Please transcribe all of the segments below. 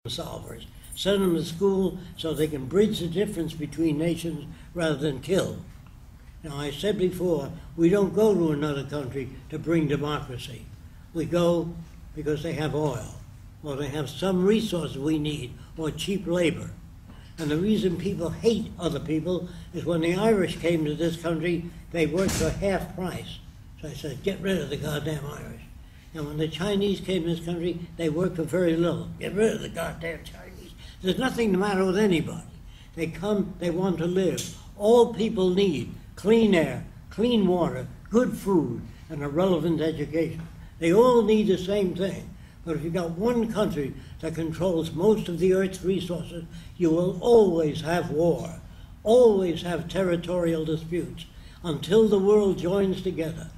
solvers. Send them to school so they can bridge the difference between nations rather than kill. Now, I said before, we don't go to another country to bring democracy. We go because they have oil, or they have some resources we need, or cheap labor. And the reason people hate other people is when the Irish came to this country, they worked for half price. So I said, get rid of the goddamn Irish. And when the Chinese came to this country, they worked for very little. Get rid of the goddamn Chinese. There's nothing the matter with anybody. They come, they want to live. All people need clean air, clean water, good food, and a relevant education. They all need the same thing. But if you've got one country that controls most of the Earth's resources, you will always have war, always have territorial disputes, until the world joins together.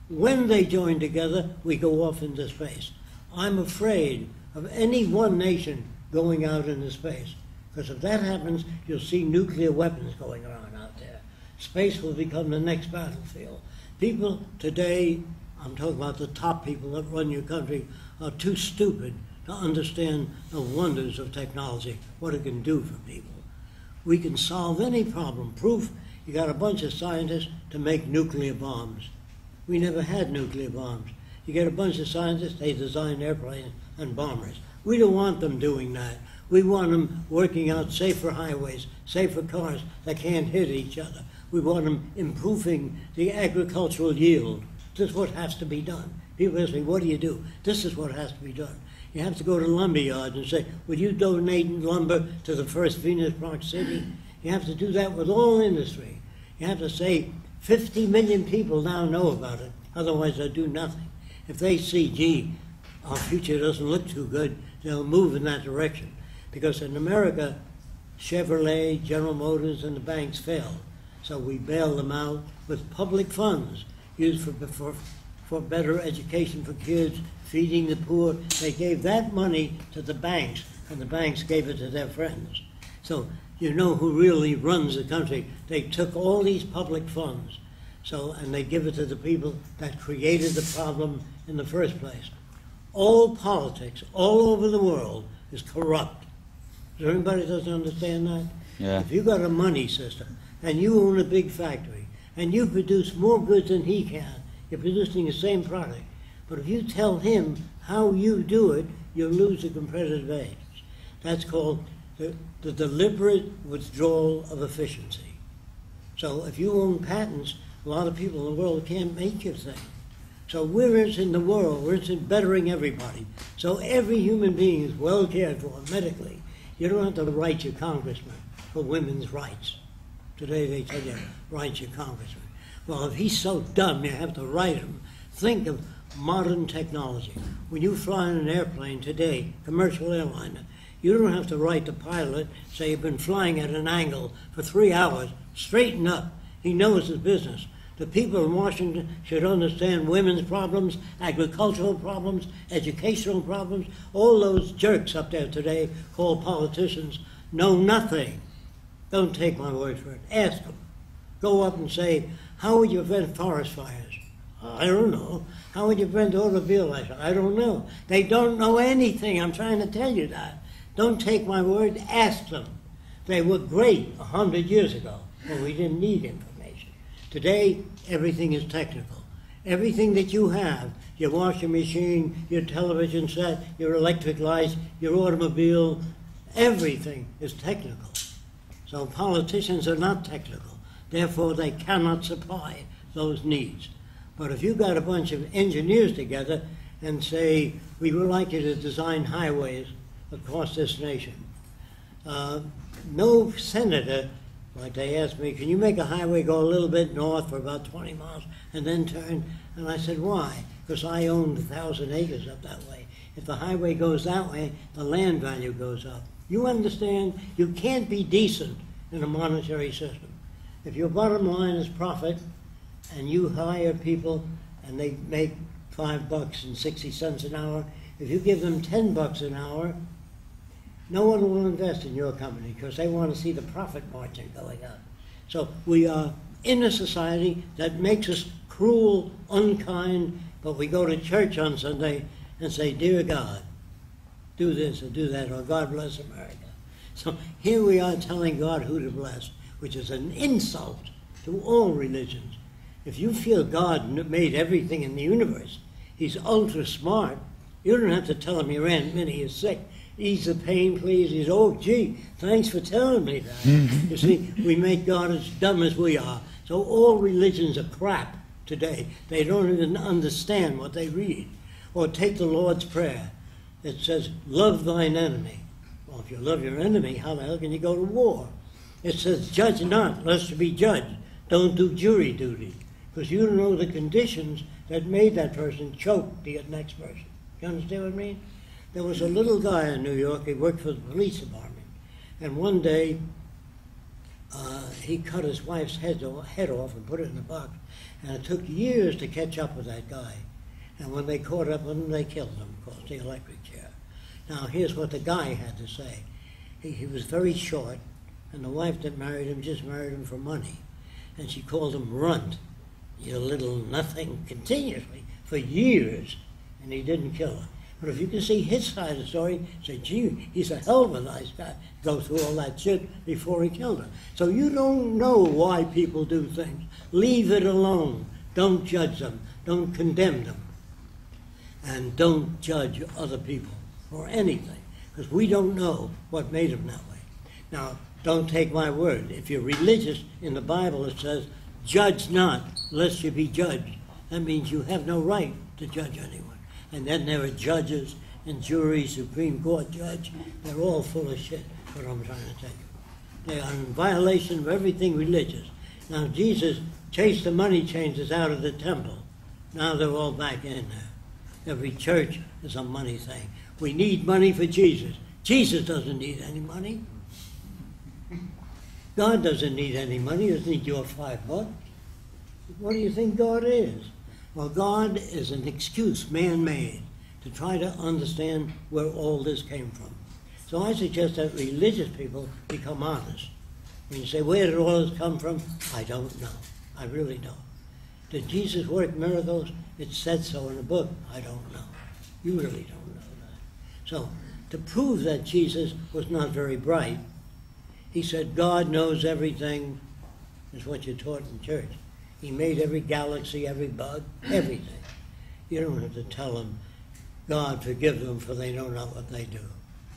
When they join together, we go off into space. I'm afraid of any one nation going out into space, because if that happens, you'll see nuclear weapons going around out there. Space will become the next battlefield. People today, I'm talking about the top people that run your country, are too stupid to understand the wonders of technology, what it can do for people. We can solve any problem. Proof, you got a bunch of scientists to make nuclear bombs. We never had nuclear bombs. You get a bunch of scientists, they design airplanes and bombers. We don't want them doing that. We want them working out safer highways, safer cars that can't hit each other. We want them improving the agricultural yield. This is what has to be done. People ask me, what do you do? This is what has to be done. You have to go to lumber yards and say, would you donate lumber to the first Venus Park city? You have to do that with all industry. You have to say, 50 million people now know about it, otherwise they'll do nothing. If they see, gee, our future doesn't look too good, they'll move in that direction. Because in America, Chevrolet, General Motors, and the banks failed. So we bailed them out with public funds used for better education for kids, feeding the poor. They gave that money to the banks, and the banks gave it to their friends. So you know who really runs the country. They took all these public funds, and they give it to the people that created the problem in the first place. All politics, all over the world, is corrupt. Does anybody doesn't understand that? Yeah. If you got a money system, and you own a big factory, and you produce more goods than he can, you're producing the same product. But if you tell him how you do it, you'll lose a competitive edge. That's called the deliberate withdrawal of efficiency. So if you own patents, a lot of people in the world can't make your thing. So we're interested in the world, we're interested in bettering everybody. So every human being is well cared for medically. You don't have to write your congressman for women's rights. Today they tell you, write your congressman. Well, if he's so dumb, you have to write him. Think of modern technology. When you fly in an airplane today, commercial airliner, you don't have to write the pilot, say you've been flying at an angle for 3 hours, straighten up. He knows his business. The people in Washington should understand women's problems, agricultural problems, educational problems. All those jerks up there today called politicians know nothing. Don't take my word for it. Ask them. Go up and say, how would you prevent forest fires? I don't know. How would you prevent automobile accidents? I don't know. They don't know anything. I'm trying to tell you that. Don't take my word. Ask them. They were great 100 years ago when we didn't need information. Today, everything is technical. Everything that you have, your washing machine, your television set, your electric lights, your automobile, everything is technical. So politicians are not technical. Therefore, they cannot supply those needs. But if you got a bunch of engineers together and say, we would like you to design highways across this nation, no senator, like they asked me, can you make a highway go a little bit north for about 20 miles and then turn? And I said, why? Because I own 1,000 acres up that way. If the highway goes that way, the land value goes up. You understand? You can't be decent in a monetary system. If your bottom line is profit, and you hire people and they make $5.60 an hour, if you give them $10 an hour, no one will invest in your company because they want to see the profit margin going up. So we are in a society that makes us cruel, unkind, but we go to church on Sunday and say, dear God, do this or do that, or God bless America. So here we are telling God who to bless, which is an insult to all religions. If you feel God made everything in the universe, he's ultra smart, you don't have to tell him your Aunt Minnie is sick. Ease the pain, please. He's, oh, gee, thanks for telling me that. You see, we make God as dumb as we are. So all religions are crap today. They don't even understand what they read. Or take the Lord's Prayer. It says, love thine enemy. Well, if you love your enemy, how the hell can you go to war? It says, judge not, lest you be judged. Don't do jury duty. Because you don't know the conditions that made that person choke the next person. You understand what I mean? There was a little guy in New York, he worked for the police department. And one day, he cut his wife's head off and put it in a box. And it took years to catch up with that guy. And when they caught up with him, they killed him, of course, the electric chair. Now, here's what the guy had to say. He was very short, and the wife that married him just married him for money. And she called him runt, you little nothing, continuously, for years. And he didn't kill her. But if you can see his side of the story, say, gee, he's a hell of a nice guy. Go through all that shit before he killed her. So you don't know why people do things. Leave it alone. Don't judge them. Don't condemn them. And don't judge other people or anything, because we don't know what made them that way. Now, don't take my word. If you're religious, in the Bible it says, judge not, lest you be judged. That means you have no right to judge anyone. And then there are judges and juries, Supreme Court judge. They're all full of shit, what I'm trying to tell you. They are in violation of everything religious. Now, Jesus chased the money changers out of the temple. Now they're all back in there. Every church is a money thing. We need money for Jesus. Jesus doesn't need any money. God doesn't need any money. He doesn't need your $5. What do you think God is? Well, God is an excuse, man-made, to try to understand where all this came from. So I suggest that religious people become honest. When you say, where did all this come from? I don't know. I really don't. Did Jesus work miracles? It said so in the book. I don't know. You really don't know that. So, to prove that Jesus was not very bright, he said, God knows everything, is what you're taught in church. He made every galaxy, every bug, everything. You don't have to tell them, God forgive them for they know not what they do.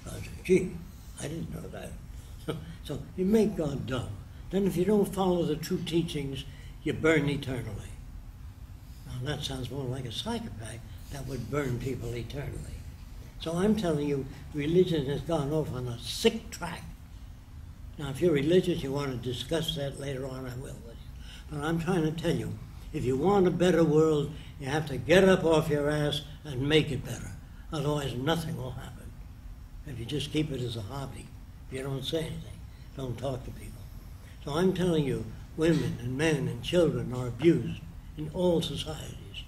God said, gee, I didn't know that. So you make God dumb. Then if you don't follow the true teachings, you burn eternally. Now that sounds more like a psychopath that would burn people eternally. So I'm telling you, religion has gone off on a sick track. Now if you're religious, you want to discuss that later on, I will with you. But I'm trying to tell you, if you want a better world, you have to get up off your ass and make it better. Otherwise, nothing will happen. If you just keep it as a hobby, if you don't say anything, don't talk to people. So I'm telling you, women and men and children are abused in all societies.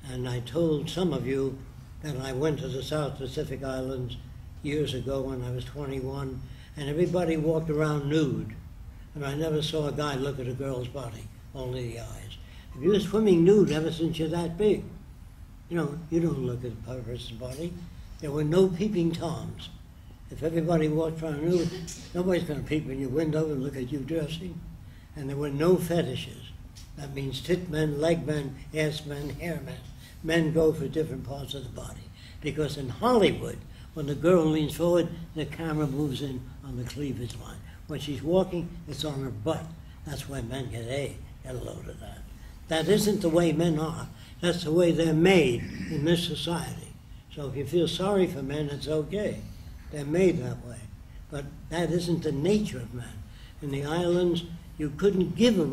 And I told some of you that I went to the South Pacific Islands years ago when I was 21, and everybody walked around nude. And I never saw a guy look at a girl's body, only the eyes. If you're swimming nude ever since you're that big, you don't look at a person's body. There were no peeping Toms. If everybody walked around nude, nobody's going to peep in your window and look at you dressing. And there were no fetishes. That means tit men, leg men, ass men, hair men. Men go for different parts of the body. Because in Hollywood, when the girl leans forward, the camera moves in on the cleavage line. When she's walking, it's on her butt. That's why men get a load of that. That isn't the way men are. That's the way they're made in this society. So if you feel sorry for men, it's okay. They're made that way. But that isn't the nature of men. In the islands, you couldn't give a